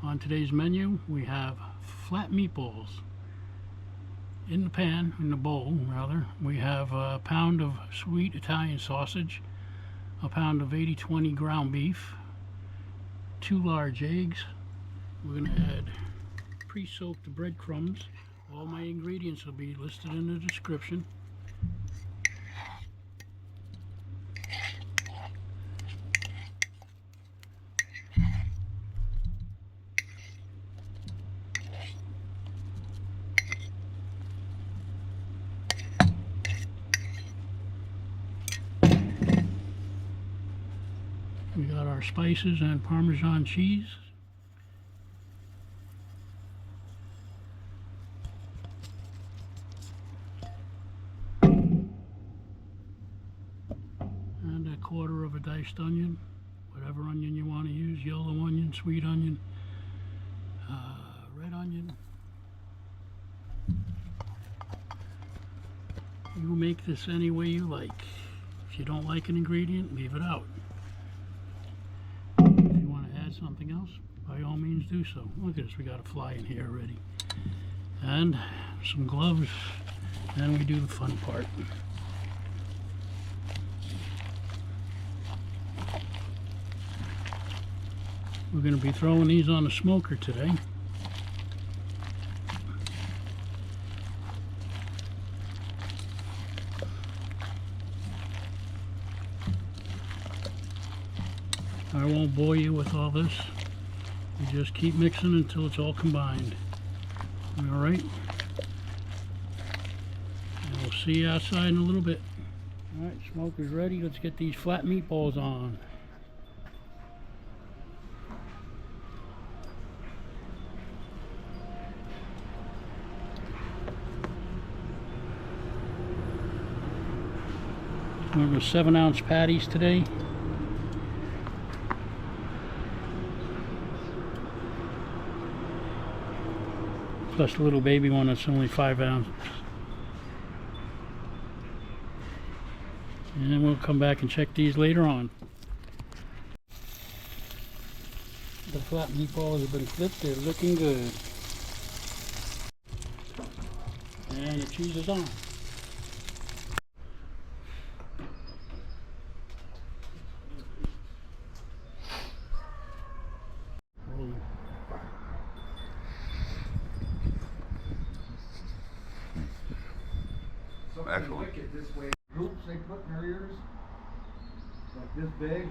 On today's menu, we have flat meatballs. In the pan, in the bowl rather, we have a pound of sweet Italian sausage, a pound of 80/20 ground beef, 2 large eggs. We're going to add pre-soaked breadcrumbs. All my ingredients will be listed in the description. We got our spices and Parmesan cheese. And a quarter of a diced onion, whatever onion you want to use, yellow onion, sweet onion, red onion. You make this any way you like. If you don't like an ingredient, leave it out. Something else, by all means do so. Look at this, we got a fly in here already. And some gloves, and we do the fun part. We're going to be throwing these on the smoker today. I won't bore you with all this. You just keep mixing until it's all combined. Alright? And we'll see you outside in a little bit. Alright, smoker's ready. Let's get these flat meatballs on. We're going to 7-ounce patties today. Plus the little baby one that's only 5 ounces. And then we'll come back and check these later on. The flat meatballs have been flipped, they're looking good. And the cheese is on. Something wicked this way. Groups they put in their ears, like this big.